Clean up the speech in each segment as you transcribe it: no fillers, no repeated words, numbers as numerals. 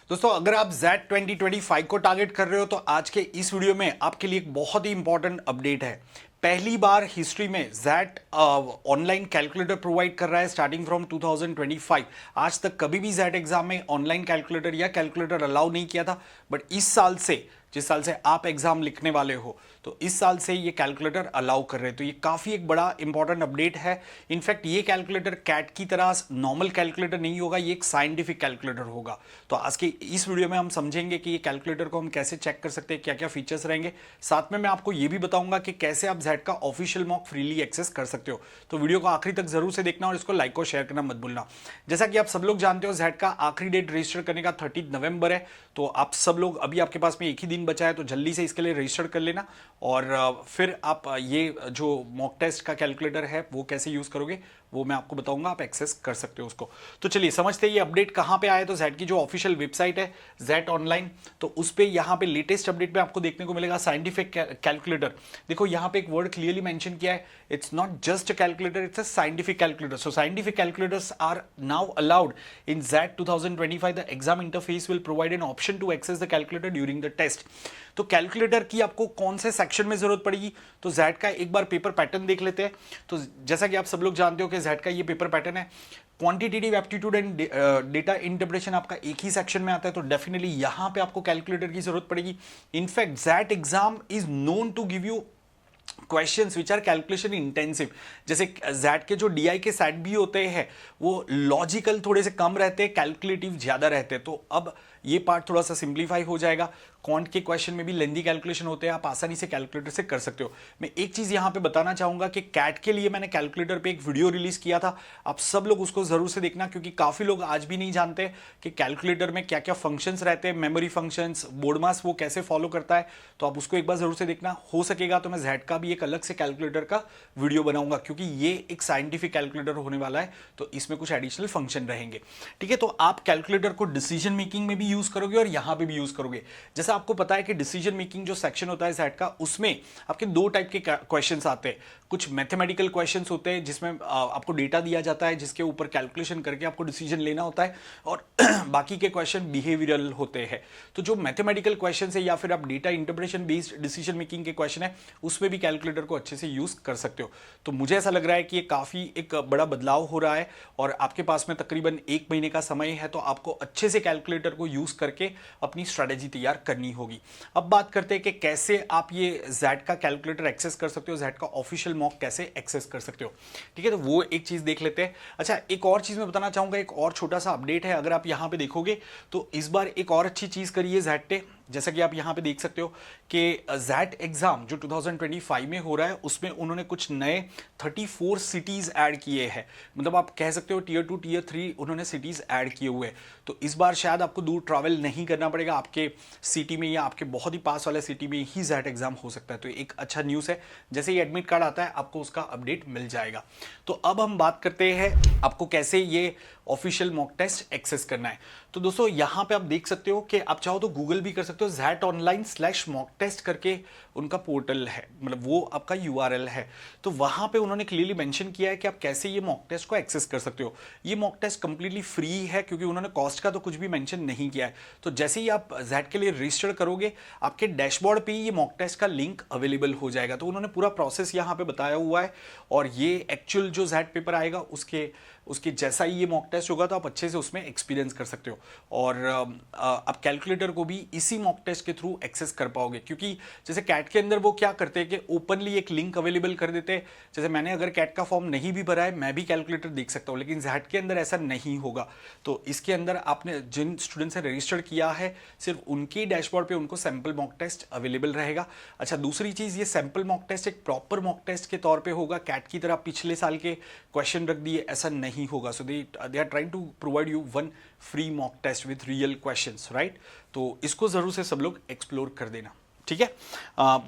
दोस्तों अगर आप Z 2025 को टारगेट कर रहे हो तो आज के इस वीडियो में आपके लिए एक बहुत ही इंपॉर्टेंट अपडेट है। पहली बार हिस्ट्री में Z ऑनलाइन कैलकुलेटर प्रोवाइड कर रहा है स्टार्टिंग फ्रॉम 2025। आज तक कभी भी Z एग्जाम में ऑनलाइन कैलकुलेटर या कैलकुलेटर अलाउ नहीं किया था, बट इस साल से, जिस साल से आप एग्जाम लिखने वाले हो, तो इस साल से ये कैलकुलेटर अलाउ कर रहे हैं। तो ये काफ़ी एक बड़ा इंपॉर्टेंट अपडेट है। इनफैक्ट ये कैलकुलेटर कैट की तरह नॉर्मल कैलकुलेटर नहीं होगा, ये एक साइंटिफिक कैलकुलेटर होगा। तो आज के इस वीडियो में हम समझेंगे कि ये कैलकुलेटर को हम कैसे चेक कर सकते हैं, क्या क्या फीचर्स रहेंगे। साथ में मैं आपको ये भी बताऊंगा कि कैसे आप जेड का ऑफिशियल मॉक फ्रीली एक्सेस कर सकते हो। तो वीडियो को आखिरी तक जरूर से देखना और इसको लाइक और शेयर करना मत भूलना। जैसा कि आप सब लोग जानते हो, जेड का आखिरी डेट रजिस्टर करने का 30 नवंबर है। तो आप सब लोग, अभी आपके पास में एक ही दिन बचा है, तो जल्दी से इसके लिए रजिस्टर कर लेना। और फिर आप ये जो मॉक टेस्ट का कैलकुलेटर है वो कैसे यूज करोगे वो मैं आपको बताऊंगा, आप एक्सेस कर सकते हो उसको। तो चलिए समझते हैं ये अपडेट कहां पे आया। तो जेड की जो ऑफिशियल वेबसाइट है जेड ऑनलाइन, तो उस पे यहां पे लेटेस्ट अपडेट में आपको देखने को मिलेगा साइंटिफिक कैलकुलेटर। देखो यहां पे एक वर्ड क्लियरली मेंशन किया है, it's not just a calculator, it's a scientific calculator. So scientific calculators are now allowed in XAT 2025। The exam interface will provide an option to access the calculator during the test. तो calculator की आपको कौन से section में जरूरत पड़ेगी, तो Z का एक बार पेपर पैटर्न देख लेते हैं। तो जैसा कि आप सब लोग जानते हो कि जेड का ये पेपर पैटर्न है। Quantitative aptitude and data interpretation आपका एक ही सेक्शन में आता है, तो डेफिनेटली यहां पे आपको कैलकुलेटर की जरूरत पड़ेगी। In fact XAT exam is known to give you questions which are calculation intensive. जैसे जेड के जो डीआई के सेट भी होते हैं वो लॉजिकल थोड़े से कम रहते हैं, कैलकुलेटिव ज्यादा रहते हैं। तो अब ये पार्ट थोड़ा सा सिंप्लीफाई हो जाएगा। क्वांट के क्वेश्चन में भी लेंदी कैलकुलेशन होते हैं, आप आसानी से कैलकुलेटर से कर सकते हो। मैं एक चीज यहां पे बताना चाहूंगा कि कैट के लिए मैंने कैलकुलेटर पे एक वीडियो रिलीज किया था, आप सब लोग उसको जरूर से देखना, क्योंकि काफी लोग आज भी नहीं जानते कि कैलकुलेटर में क्या क्या फंक्शंस रहते हैं, मेमोरी फंक्शंस, बोर्ड मास वो कैसे फॉलो करता है। तो आप उसको एक बार जरूर से देखना। हो सकेगा तो मैं जेड का भी एक अलग से कैलकुलेटर का वीडियो बनाऊंगा, क्योंकि ये एक साइंटिफिक कैलकुलेटर होने वाला है, तो इसमें कुछ एडिशनल फंक्शन रहेंगे। ठीक है, तो आप कैलकुलेटर को डिसीजन मेकिंग में भी यूज करोगे और यहां पे भी यूज करोगे। जैसा आपको पता है कि डिसीजन मेकिंग जो सेक्शन होता है जेड का, उसमें आपके दो टाइप के क्वेश्चंस आते हैं। कुछ मैथमेटिकल क्वेश्चंस होते हैं जिसमें आपको डेटा दिया जाता है, जिसके ऊपर कैलकुलेशन करके आपको डिसीजन लेना होता है, और बाकी के क्वेश्चन बिहेवियरल होते हैं। तो जो मैथमेटिकल क्वेश्चन है या फिर आप data interpretation based decision making के क्वेश्चन है, उसमें भी कैलकुलेटर को अच्छे से यूज कर सकते हो। तो मुझे ऐसा लग रहा है कि ये काफी एक बड़ा बदलाव हो रहा है, और आपके पास में तकरीबन 1 महीने का समय है, तो आपको अच्छे से कैलकुलेटर को यूज करके अपनी स्ट्रेटेजी तैयार करनी होगी। अब बात करते हैं कि कैसे आप ये जेड का कैलकुलेटर एक्सेस कर सकते हो, जेड का ऑफिशियल मॉक कैसे एक्सेस कर सकते हो। ठीक है, तो वो एक चीज देख लेते हैं। अच्छा, एक और चीज मैं बताना चाहूंगा, एक और छोटा सा अपडेट है। अगर आप यहां पे देखोगे तो इस बार एक और अच्छी चीज करी है जेड ने। जैसा कि आप यहां पे देख सकते हो कि जेड एग्जाम जो 2025 में हो रहा है, उसमें उन्होंने कुछ नए 34 सिटीज ऐड किए हैं। मतलब आप कह सकते हो टियर 2 टियर 3 उन्होंने सिटीज ऐड किए हुए हैं। तो इस बार शायद आपको दूर ट्रैवल नहीं करना पड़ेगा, आपके सिटी में या आपके बहुत ही पास वाले सिटी में ही जेड एग्जाम हो सकता है। तो एक अच्छा न्यूज़ है, जैसे ही एडमिट कार्ड आता है आपको उसका अपडेट मिल जाएगा। तो अब हम बात करते हैं आपको कैसे ये ऑफिशियल मॉक टेस्ट एक्सेस करना है। तो दोस्तों यहां पे आप देख सकते हो कि आप चाहो तो गूगल भी कर सकते हो, जेड ऑनलाइन/मॉक टेस्ट करके उनका पोर्टल है, मतलब वो आपका यूआरएल है। तो वहां पे उन्होंने क्लियरली मेंशन किया है कि आप कैसे ये मॉक टेस्ट को एक्सेस कर सकते हो। ये मॉक टेस्ट कंप्लीटली फ्री है, क्योंकि उन्होंने कॉस्ट का तो कुछ भी मेंशन नहीं किया है। तो जैसे ही आप जेड के लिए रजिस्टर करोगे, आपके डैशबोर्ड पे ये मॉक टेस्ट का लिंक अवेलेबल हो जाएगा। तो उन्होंने पूरा प्रोसेस यहाँ पे बताया हुआ है, और ये एक्चुअल जो जेड पेपर आएगा उसके जैसा ही ये मॉक टेस्ट होगा, तो आप अच्छे से उसमें एक्सपीरियंस कर सकते हो। और आप कैलकुलेटर को भी इसी मॉक टेस्ट के थ्रू एक्सेस कर पाओगे, क्योंकि जैसे कैट के अंदर वो क्या करते हैं कि ओपनली एक लिंक अवेलेबल कर देते हैं। जैसे मैंने अगर कैट का फॉर्म नहीं भी भरा है, मैं भी कैलकुलेटर देख सकता हूँ, लेकिन जेड के अंदर ऐसा नहीं होगा। तो इसके अंदर आपने जिन स्टूडेंट्स ने रजिस्टर किया है, सिर्फ उनके डैशबोर्ड पे उनको सैंपल मॉक टेस्ट अवेलेबल रहेगा। अच्छा, दूसरी चीज, ये सैंपल मॉक टेस्ट एक प्रॉपर मॉक टेस्ट के तौर पे होगा। कैट की तरह पिछले साल के क्वेश्चन रख दिए, ऐसा नहीं होगा। So they are trying to provide you one free mock test with real questions, right. तो इसको जरूर से सब लोग एक्सप्लोर कर देना। ठीक है।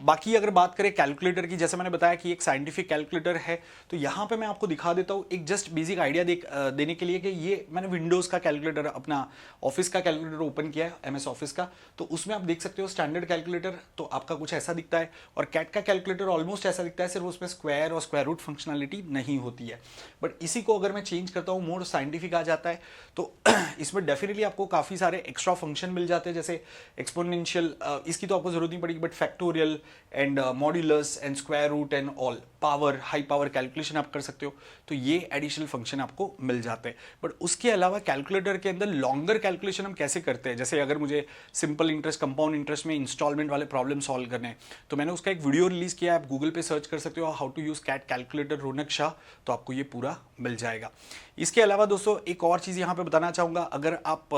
बाकी अगर बात करें कैलकुलेटर की, जैसे मैंने बताया कि एक साइंटिफिक कैलकुलेटर है, तो यहाँ पे मैं आपको दिखा देता हूँ एक जस्ट बेसिक आइडिया देने के लिए कि ये मैंने विंडोज़ का कैलकुलेटर, अपना ऑफिस का कैलकुलेटर ओपन किया है, एमएस ऑफिस का। तो उसमें आप देख सकते हो स्टैंडर्ड कैलकुलेटर तो आपका कुछ ऐसा दिखता है, और कैट का कैलकुलेटर ऑलमोस्ट ऐसा दिखता है, सिर्फ उसमें स्क्वायर और स्क्वायर रूट फंक्शनलिटी नहीं होती है। बट इसी को अगर मैं चेंज करता हूँ, मोर साइंटिफिक आ जाता है, तो इसमें डेफिनेटली आपको काफ़ी सारे एक्स्ट्रा फंक्शन मिल जाते हैं, जैसे एक्सपोनेंशियल, इसकी तो आपको जरूरत नहीं पड़ेगी, but factorial and modulus and square root and all, power, high power calculation आप कर सकते हो। तो ये एडिशनल फंक्शन आपको मिल जाते हैं। बट उसके अलावा कैलकुलेटर के अंदर लॉन्गर कैलकुलेशन हम कैसे करते हैं, जैसे अगर मुझे सिंपल इंटरेस्ट, कंपाउंड इंटरेस्ट में इंस्टॉलमेंट वाले प्रॉब्लम सॉल्व करने हैं, तो मैंने उसका एक वीडियो रिलीज किया है, आप गूगल पे सर्च कर सकते हो how to use CAT calculator Ronak Shah, तो आपको ये पूरा मिल जाएगा। इसके अलावा दोस्तों एक और चीज़ यहाँ पे बताना चाहूँगा, अगर आप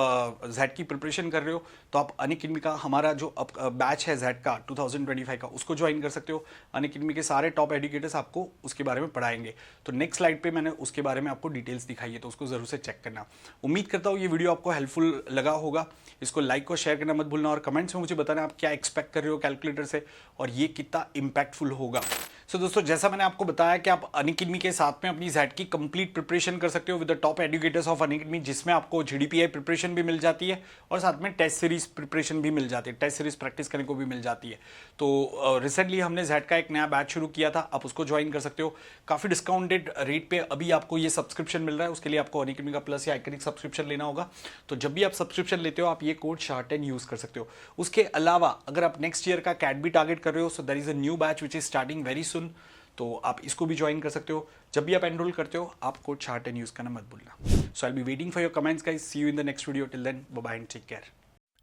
जेड की प्रिपरेशन कर रहे हो तो आप अनअकैडमी का हमारा जो बैच है जेड का 2025 का, उसको ज्वाइन कर सकते हो। अनअकैडमी के सारे टॉप एजुकेटर्स आपको उसके बारे में पढ़ाएंगे। तो नेक्स्ट स्लाइड पे मैंने उसके बारे में आपको डिटेल्स दिखाई है, तो उसको जरूर से चेक करना। उम्मीद करता हूँ ये वीडियो आपको हेल्पफुल लगा होगा। इसको लाइक और शेयर करना मत भूलना, और कमेंट्स में मुझे बताना आप क्या एक्सपेक्ट कर रहे हो कैलकुलेटर से, और ये कितना इंपैक्टफुल होगा। सो दोस्तों, जैसा मैंने आपको बताया कि आप अनअकैडमी के साथ में अपनी जेड की कंप्लीट प्रिपरेशन कर सकते हो with the top educators of Unacademy, जिसमें आपको जीडीपीआई प्रिपरेशन भी मिल जाती है और साथ में टेस्ट सीरीज प्रिपरेशन भी मिल जाती है, टेस्ट सीरीज प्रैक्टिस करने को भी मिल जाती है। तो रिसेंटली हमने जेड का एक नया बैच शुरू किया था, आप उसको ज्वाइन कर सकते हो। काफ़ी डिस्काउंटेड रेट पे अभी आपको ये सब्सक्रिप्शन मिल रहा है। उसके लिए आपको अनअकैडमी का प्लस या आइकनिक सब्सक्रिप्शन लेना होगा। तो जब भी आप सब्सक्रिप्शन लेते हो, आप ये कोड SHAH10 यूज कर सकते हो। उसके अलावा अगर आप नेक्स्ट ईयर का कैट भी टारगेट कर रहे हो, so there is a new batch which is starting very soon, तो आप इसको भी ज्वाइन कर सकते हो। जब भी आप एनरोल करते हो, आप कोड SHAH10 यूज करना मत भूलना। So I will be waiting for your comments guys. See you in the next video. Till then, bye bye and take care.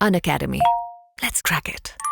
Unacademy. Let's crack it.